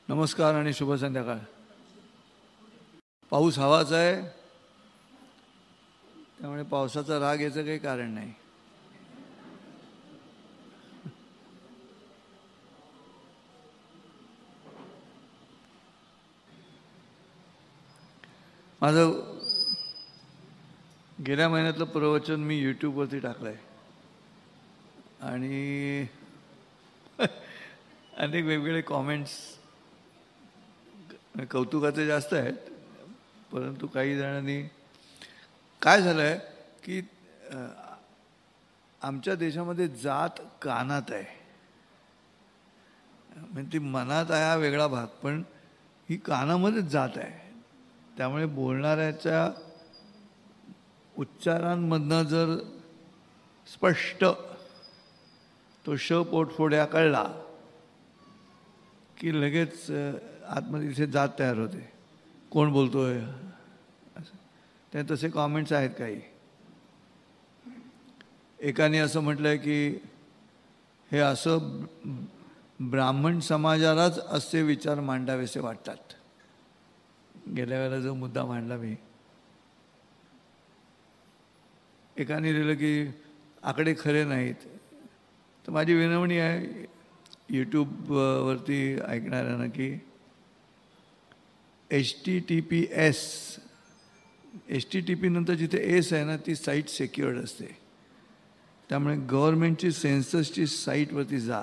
नमस्कार आणि शुभ संध्याकाळ. पाऊस हवाच आहे, त्यामुळे पावसाचा राग याचं काही कारण नाही. माझं गेल्या महिन्यातलं प्रवचन मी यूट्यूबवरती टाकलं आहे आणि अनेक वेगवेगळे कॉमेंट्स कौतुकाचे जास्त आहेत, परंतु काही जणांनी काय झालं आहे की आमच्या देशामध्ये जात कानात आहे, म्हणजे ती मनात आहे हा वेगळा भाग, पण ही कानामध्येच जात आहे. त्यामुळे बोलणाऱ्याच्या उच्चारांमधनं जर स्पष्ट तो श पोटफोड्या कळला की लगेच आतमध्ये इथे जात तयार होते, कोण बोलतोय असं. ते तसे कॉमेंट्स आहेत काही. एकाने असं म्हटलं आहे की हे असं ब्राह्मण समाजालाच असे विचार मांडावेसे वाटतात. गेल्या वेळेला जो मुद्दा मांडला मी, एकाने लिहिलं की आकडे खरे नाहीत. तर माझी विनवणी आहे यूट्यूबवरती ऐकणाऱ्यांना की HTTPS नंतर जिथे एस आहे ना, ती साईट सिक्युअर्ड असते. त्यामुळे गव्हर्नमेंटची सेन्ससची साईटवरती जा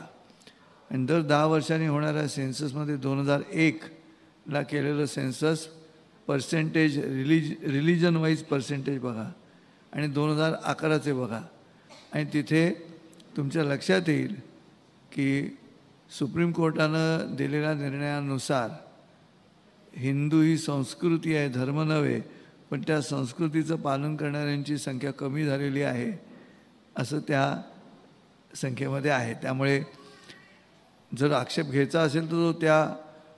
आणि दर 10 वर्षांनी होणाऱ्या सेन्ससमध्ये 2001ला केलेलं census percentage religion wise percentage बघा आणि 2011चे बघा, आणि तिथे तुमच्या लक्षात येईल की सुप्रीम कोर्टानं दिलेल्या निर्णयानुसार हिंदू ही संस्कृती आहे, धर्म नव्हे, पण त्या संस्कृतीचं पालन करणाऱ्यांची संख्या कमी झालेली आहे असं त्या संख्येमध्ये आहे. त्यामुळे जर आक्षेप घ्यायचा असेल तर तो त्या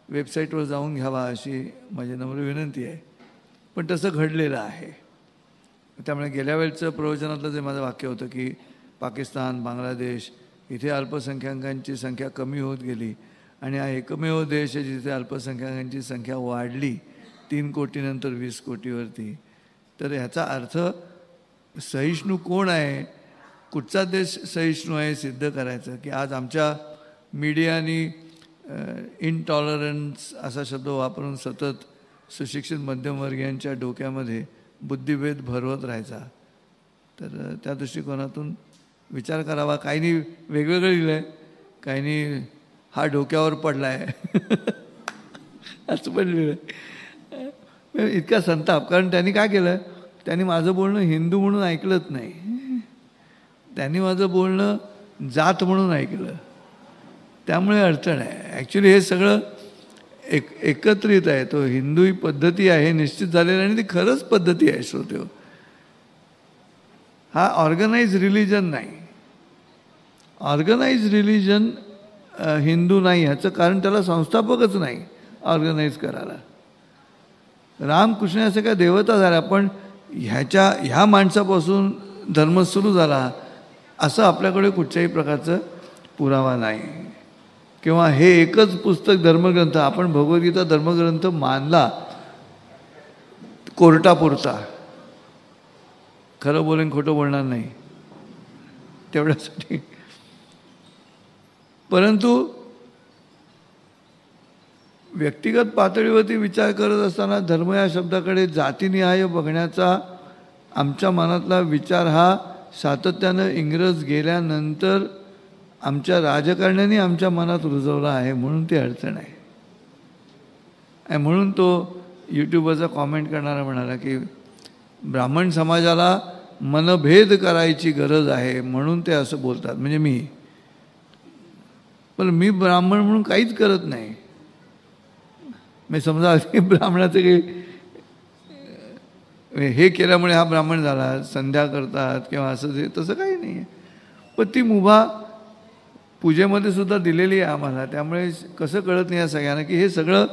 वेबसाईटवर जाऊन घ्यावा अशी माझी नम्र विनंती आहे. पण तसं घडलेलं आहे. त्यामुळे गेल्या वेळचं प्रवचनातलं जे माझं वाक्य होतं की पाकिस्तान, बांगलादेश इथे अल्पसंख्याकांची संख्या कमी होत गेली आणि हा एकमेव देश आहे जिथे अल्पसंख्याकांची संख्या वाढली 3 कोटीनंतर 20 कोटीवरती. तर ह्याचा अर्थ सहिष्णू कोण आहे, कुठचा देश सहिष्णू आहे सिद्ध करायचं. की आज आमच्या मीडियानी इनटॉलरन्स असा शब्द वापरून सतत सुशिक्षित मध्यमवर्गीयांच्या डोक्यामध्ये बुद्धिभेद भरवत राहायचा. तर त्या दृष्टिकोनातून विचार करावा. काहींनी वेगवेगळं लिहिलं आहे, काहींनी हा डोक्यावर पडला आहे असं पण लिहिलं आहे. इतका संताप, कारण त्यांनी काय केलं, त्यांनी माझं बोलणं हिंदू म्हणून ऐकलंच नाही, त्यांनी माझं बोलणं जात म्हणून ऐकलं. त्यामुळे अडचण आहे. ॲक्च्युली हे सगळं एकत्रित आहे. तो हिंदू ही पद्धती आहे निश्चित झालेली आणि ती खरंच पद्धती आहे श्रोतेहो. हा ऑर्गनाइज रिलिजन नाही. ऑर्गनाइज रिलिजन हिंदू नाही, ह्याचं कारण त्याला संस्थापकच नाही ऑर्गनाईज करायला. रामकृष्ण असं काय देवता झाल्या, पण ह्या माणसापासून धर्म सुरू झाला असं आपल्याकडे कुठच्याही प्रकारचं पुरावा नाही. किंवा हे एकच पुस्तक धर्मग्रंथ, आपण भगवद्गीता धर्मग्रंथ मानला कोर्टापुरता, खरं बोलेन खोटं बोलणार नाही तेवढ्यासाठी. परंतु व्यक्तिगत पातळीवरती विचार करत असताना धर्म या शब्दाकडे जातीनिहाय बघण्याचा आमच्या मनातला विचार हा सातत्यानं इंग्रज गेल्यानंतर आमच्या राजकारण्यांनी आमच्या मनात रुजवला आहे, म्हणून ती अडचण आहे. आणि म्हणून तो यूट्यूबवरचा कॉमेंट करणारा म्हणाला की ब्राह्मण समाजाला मनभेद करायची गरज आहे म्हणून ते असं बोलतात. म्हणजे मी ब्राह्मण म्हणून काहीच करत नाही. मी समजा ब्राह्मणाचं काही हे केल्यामुळे हा ब्राह्मण झाला, संध्या करतात किंवा असं ते तसं काही नाही आहे. पण ती मुभा पूजेमध्ये सुद्धा दिलेली आहे आम्हाला. त्यामुळे कसं कळत नाही या सगळ्यांना की हे सगळं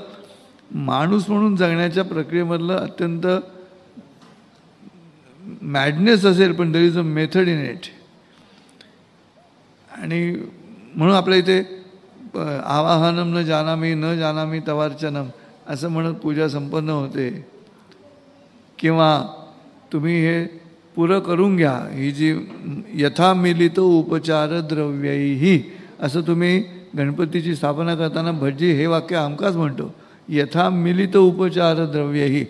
माणूस म्हणून जगण्याच्या प्रक्रियेमधलं अत्यंत मॅडनेस असेल, पण there is a method in it. आणि म्हणून आपल्या इथे आवाहनम न जानामी तवार्चनम असं म्हणत पूजा संपन्न होते. किंवा तुम्ही हे पुरं करून घ्या, ही जी यथा मिलित उपचार द्रव्यही, असं तुम्ही गणपतीची स्थापना करताना भटजी हे वाक्य हमखास म्हणतो, यथा मिलित उपचार द्रव्यही,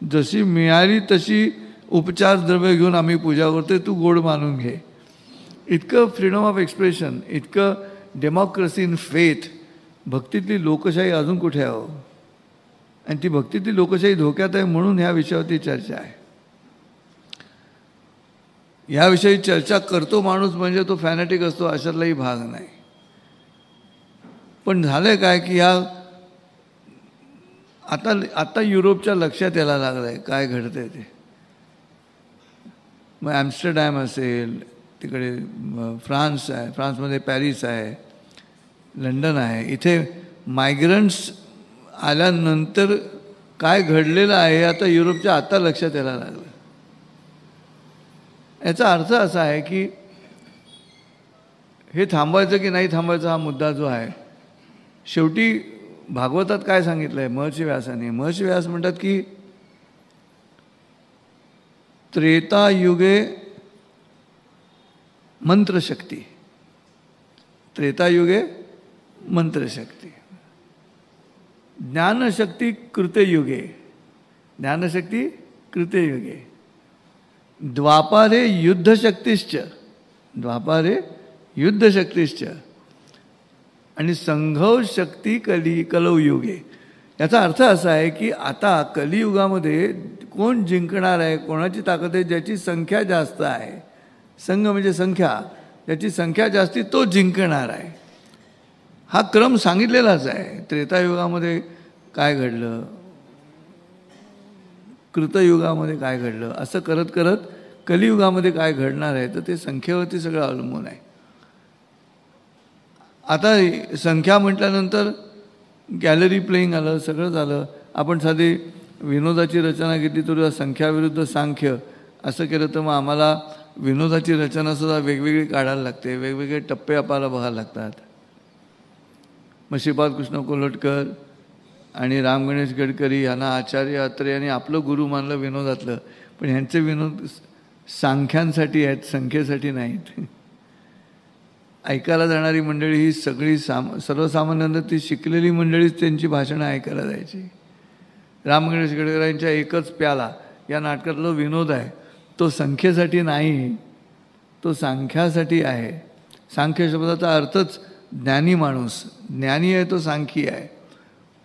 जशी मिळाली तशी उपचार द्रव्य घेऊन आम्ही पूजा करतोय, तू गोड मानून घे. इतकं फ्रीडम ऑफ एक्सप्रेशन, इतकं डेमोक्रेसी इन फेथ. भक्तीतली लोकशाही अजून कुठे आहे? आणि ती भक्तीतली लोकशाही धोक्यात आहे म्हणून ह्या विषयावरती चर्चा आहे. ह्याविषयी चर्चा करतो माणूस म्हणजे तो फॅनेटिक असतो अशातलाही भाग नाही. पण झालंय काय की ह्या आता युरोपच्या लक्षात यायला लागलं आहे काय घडतंय ते. मग ॲम्स्टरडॅम असेल, तिकडे फ्रान्स आहे, फ्रान्समध्ये पॅरिस आहे, लंडन आहे, इथे मायग्रंट्स आल्यानंतर काय घडलेलं आहे आता युरोपच्या आता लक्षात यायला लागलं. याचा अर्थ असा आहे की हे थांबवायचं की नाही थांबवायचं हा मुद्दा जो आहे, शेवटी भागवतात काय सांगितलं आहे महर्षी व्यासाने. महर्षी व्यास म्हणतात की त्रेतायुगे मंत्रशक्ती, त्रेतायुगे मंत्रशक्ती, ज्ञानशक्ती कृतयुगे, ज्ञानशक्ती कृतयुगे, द्वापारे युद्धशक्तीश्च, द्वापारे युद्धशक्तीश्च, आणि संघव शक्ती कलयुगे. याचा अर्थ असा आहे की आता कलियुगामध्ये कोण जिंकणार आहे, कोणाची ताकद आहे, ज्याची संख्या जास्त आहे. संघ म्हणजे संख्या, ज्याची संख्या जास्ती तो जिंकणार आहे. हा क्रम सांगितलेलाच आहे. त्रेतायुगामध्ये काय घडलं, कृतयुगामध्ये काय घडलं, असं करत करत कलियुगामध्ये काय घडणार आहे तर ते संख्येवरती सगळं अवलंबून आहे. आता संख्या म्हटल्यानंतर गॅलरी प्लेईंग आलं, सगळं झालं. आपण साधी विनोदाची रचना घेतली तर संख्याविरुद्ध सांख्य असं केलं तर मग आम्हाला विनोदाची रचनासुद्धा वेगवेगळी काढायला लागते, वेगवेगळे टप्पे आपल्याला बघायला लागतात. मग श्रीपाद कृष्ण कोल्हटकर आणि राम गणेश गडकरी यांना आचार्य अत्रे यांनी आपलं गुरु मानलं विनोदातलं, पण ह्यांचे विनोद सांख्यांसाठी आहेत, संख्येसाठी नाहीत. ऐकायला जाणारी मंडळी ही सगळी सर्वसामान्यांना ती शिकलेली मंडळीच त्यांची भाषणं ऐकायला जायची. राम गणेश गडकरांच्या एकच प्याला या नाटकातला विनोद आहे तो संख्येसाठी नाही, तो सांख्यासाठी आहे. सांख्य शब्दाचा अर्थच ज्ञानी माणूस, ज्ञानी आहे तो सांख्यी आहे.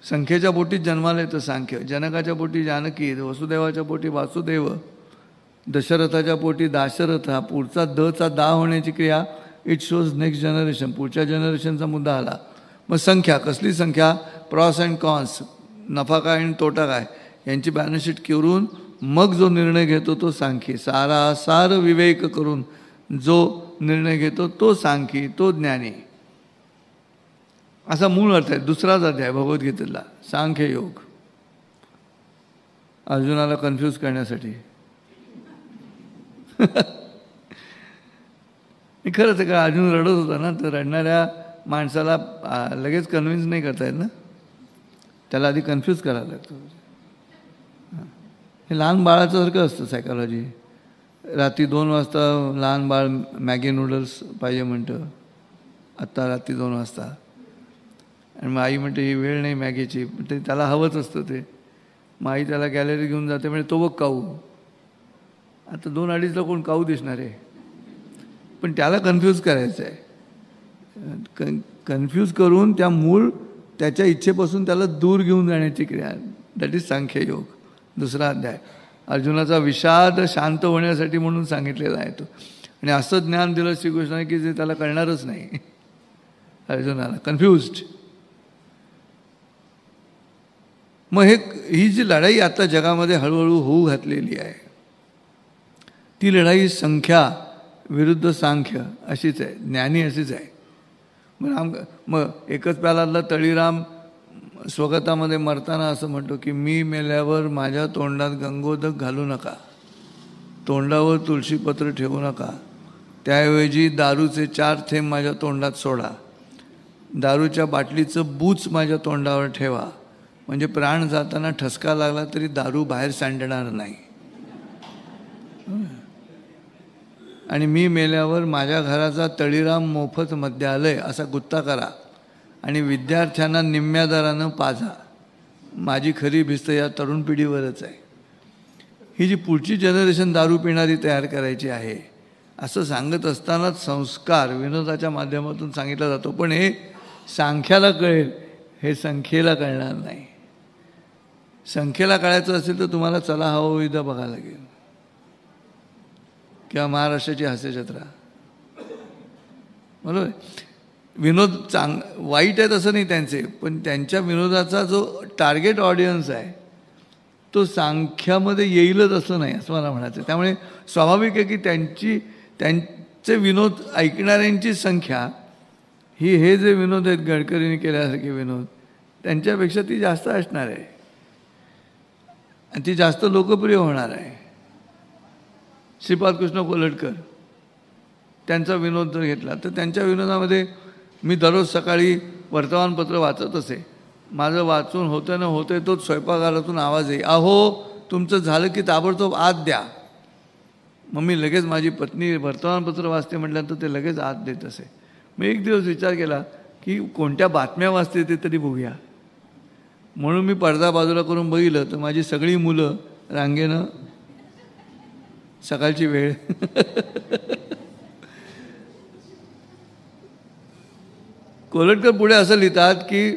संख्येच्या पोटीच जन्माला येतं सांख्य. जनकाच्या पोटी जानकी, वसुदेवाच्या पोटी वासुदेव, दशरथाच्या पोटी दाशरथ. हा पुढचा दचा दा होण्याची क्रिया इट शोज नेक्स्ट जनरेशन, पुढच्या जनरेशनचा मुद्दा आला. मग संख्या, कसली संख्या, प्रॉस अँड कॉन्स, नफा काय आणि तोटा काय यांची बॅलन्स शीट करून मग जो निर्णय घेतो तो सांख्यी. सारासार विवेक करून जो निर्णय घेतो तो सांख्यी, तो ज्ञानी. असा मूळ अर्थ आहे. दुसराच अध्याय भगवद्गीतेतला सांख्य योग, अर्जुनाला कन्फ्यूज करण्यासाठी. खरंच आहे का, अर्जुन रडत होता ना, तर रडणाऱ्या माणसाला लगेच कन्व्हिन्स नाही करता येत ना, त्याला आधी कन्फ्यूज करायला लागतं. हे लहान बाळाचं असतं सायकॉलॉजी. रात्री 2 वाजता लहान बाळ मॅगी नूडल्स पाहिजे म्हणतं, आत्ता रात्री 2 वाजता, आणि मग आई म्हणते ही वेळ नाही मॅगीची, ते त्याला हवंच असतं ते. मग आई त्याला गॅलरी घेऊन जाते, म्हणजे तो बघ काऊ. आता 2-2:30ला कोण काऊ दिसणार आहे, पण त्याला कन्फ्यूज करायचं आहे. कन्फ्यूज करून त्या मूळ त्याच्या इच्छेपासून त्याला दूर घेऊन जाण्याची क्रिया, दॅट इज सांख्ययोग. दुसरा अध्याय अर्जुनाचा विषाद शांत होण्यासाठी म्हणून सांगितलेला आहे तो. आणि असं ज्ञान दिलं श्रीकृष्णाने की जे त्याला कळणारच नाही अर्जुनाला, कन्फ्युज्ड. मग ही जी लढाई आता जगामध्ये हळूहळू होऊ घातलेली आहे, ती लढाई संख्या विरुद्ध सांख्य अशीच आहे, ज्ञानी अशीच आहे. मग एकच प्यालातला तळीराम स्वगतामध्ये मरताना असं म्हणतो की मी मेल्यावर माझ्या तोंडात गंगोदक घालू नका, तोंडावर तुळशीपत्र ठेवू नका, त्याऐवजी दारूचे 4 थेंब माझ्या तोंडात सोडा. दारूच्या बाटलीचं बूच माझ्या तोंडावर ठेवा, म्हणजे प्राण जाताना ठसका लागला तरी दारू बाहेर सांडणार नाही. आणि मी मेल्यावर माझ्या घराचा तळीराम मोफत मद्यालय असा गुत्ता करा आणि विद्यार्थ्यांना निम्म्या दरानं पाजा. माझी खरी भिस्त या तरुण पिढीवरच आहे. ही जी पुढची जनरेशन दारू पिणारी तयार करायची आहे असं सांगत असतानाच संस्कार विनोदाच्या माध्यमातून सांगितला जातो. पण हे सांख्याला कळेल, हे संख्येला कळणार नाही. संख्येला कळायचं असेल तर तुम्हाला चला हवं विदा बघायला लागेल किंवा महाराष्ट्राची हास्यजत्रा. बरोबर. विनोद वाईट आहेत असं नाही त्यांचे, पण त्यांच्या विनोदाचा जो टार्गेट ऑडियन्स आहे तो सांख्यामध्ये येईलच असं नाही, असं मला म्हणायचं. त्यामुळे स्वाभाविक आहे की त्यांचे विनोद ऐकणाऱ्यांची संख्या ही हे जे विनोद आहेत गडकरींनी केल्यासारखे विनोद त्यांच्यापेक्षा ती जास्त असणार आहे आणि ती जास्त लोकप्रिय होणार आहे. श्रीपाद कृष्ण कोल्हटकर त्यांचा विनोद जर घेतला तर त्यांच्या विनोदामध्ये मी दररोज सकाळी वर्तमानपत्र वाचत असे. माझं वाचून होतं न होतं तोच स्वयंपाकघरातून आवाज येईल, अहो तुमचं झालं की ताबडतोब आत द्या. मग मी लगेच, माझी पत्नी वर्तमानपत्र वाचते म्हटल्यानंतर ते लगेच आत देत असे. मी एक दिवस विचार केला की कोणत्या बातम्या वाचते ते तरी बघूया. म्हणून मी पडदा बाजूला करून बघितलं तर माझी सगळी मुलं रांगेनं सकाळची वेळ कोल्हटकर पुढे असं लिहितात की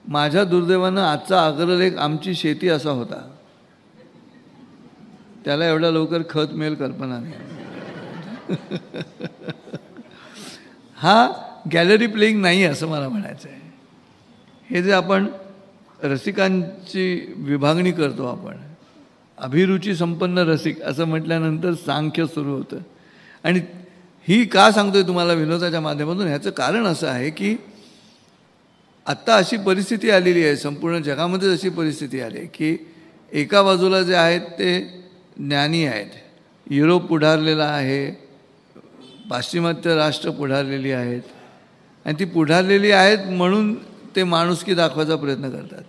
माझ्या दुर्दैवानं आजचा अग्रलेख आमची शेती असा होता. त्याला एवढ्या लवकर खत मिळेल कल्पना नाही. हा गॅलरी प्लेइंग नाही असं मला म्हणायचं आहे. हे जे आपण रसिकांची विभागणी करतो, आपण अभिरुची संपन्न रसिक असं म्हटल्यानंतर सांख्य सुरू होतं. आणि ही का सांगतोय तुम्हाला विनोदाच्या माध्यमातून, ह्याचं कारण असं आहे की आत्ता अशी परिस्थिती आलेली आहे, संपूर्ण जगामध्ये अशी परिस्थिती आली आहे की एका बाजूला जे आहेत ते ज्ञानी आहेत, युरोप पुढारलेला आहे, पाश्चिमात्य राष्ट्र पुढारलेली आहेत आणि ती पुढारलेली आहेत म्हणून ते माणुसकी दाखवायचा प्रयत्न करतात.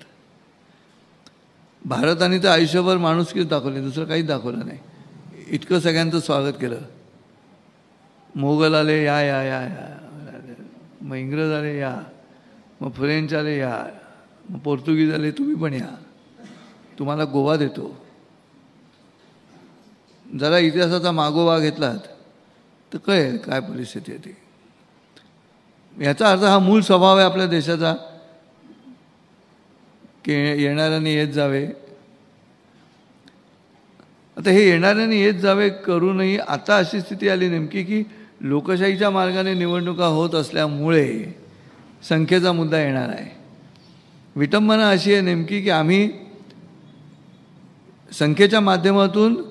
भारताने तर आयुष्यभर माणुसकीच दाखवली, दुसरं काहीच दाखवलं नाही. इतकं सगळ्यांचं स्वागत केलं. मोगल आले या या या या, मग इंग्रज आले या, मग फ्रेंच आले या, मग पोर्तुगीज आले तुम्ही पण या, तुम्हाला गोवा देतो. जरा इतिहासाचा मागोवा घेतलात तर कळेल काय परिस्थिती आहे ती. याचा अर्थ हा मूळ स्वभाव आहे आपल्या देशाचा की येणाऱ्यांनी येत जावे. आता हे येणाऱ्यांनी येत जावे करूनही आता अशी स्थिती आली नेमकी की लोकशाहीच्या मार्गाने निवडणुका होत असल्यामुळे संख्येचा मुद्दा येणार आहे. विटंबना अशी आहे नेमकी की आम्ही संख्येच्या माध्यमातून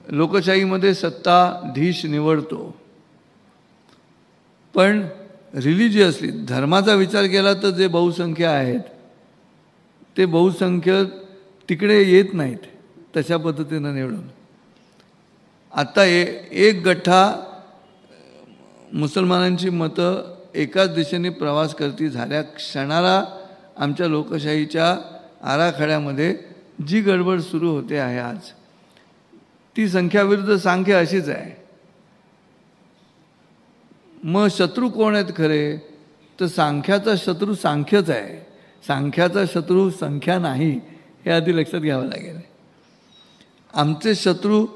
लोकशाहीमध्ये सत्ताधीश निवडतो, पण रिलिजियसली धर्माचा विचार केला तर जे बहुसंख्य आहेत ते बहुसंख्य तिकडे येत नाहीत तशा पद्धतीनं निवडून. आत्ता एक गठ्ठा मुसलमानांची मतं एकाच दिशेने प्रवास करती झाल्या क्षणाला आमच्या लोकशाहीच्या आराखड्यामध्ये जी गडबड सुरू होते आहे आज, ती संख्याविरुद्ध सांख्य अशीच आहे. मग शत्रू कोण आहेत खरे, तर सांख्याचा शत्रू सांख्यच आहे, सांख्याचा शत्रू संख्या नाही, हे आधी लक्षात घ्यावं लागेल. आमचे शत्रू,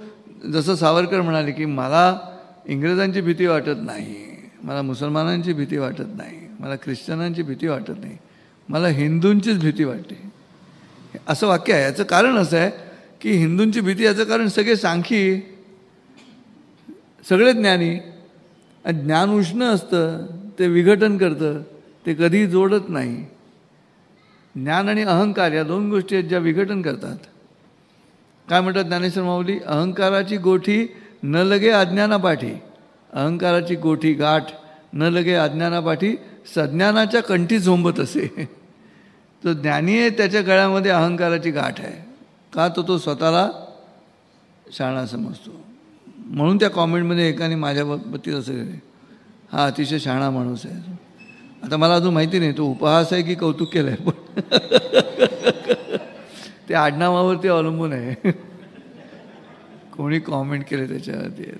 जसं सावरकर म्हणाले की मला इंग्रजांची भीती वाटत नाही, मला मुसलमानांची भीती वाटत नाही, मला ख्रिश्चनांची भीती वाटत नाही, मला हिंदूंचीच भीती वाटते, असं वाक्य आहे. याचं कारण असं आहे की हिंदूंची भीती, याचं कारण सगळे सांखी, सगळे ज्ञानी. ज्ञान उष्ण असतं, ते विघटन करतं, ते कधीही जोडत नाही. ज्ञान आणि अहंकार या दोन गोष्टी आहेत ज्या विघटन करतात. काय म्हणतात ज्ञानेश्वर माऊली, अहंकाराची गोठी न लगे अज्ञानापाठी, अहंकाराची गोठी गाठ न लगे अज्ञानापाठी, सज्ञानाच्या कंठी झोंबत असे. तो ज्ञानी आहे त्याच्या गळ्यामध्ये अहंकाराची गाठ आहे. का तो स्वतःला शहाणा समजतो. म्हणून त्या कॉमेंटमध्ये एकाने माझ्या बाबतीत असं केलं, हा अतिशय शहाणा माणूस आहे आता मला अजून माहिती नाही तो उपहास आहे की कौतुक केलं आहे, पण ते आडनावावरती अवलंबून आहे. कोणी कॉमेंट केले त्याच्यावरती.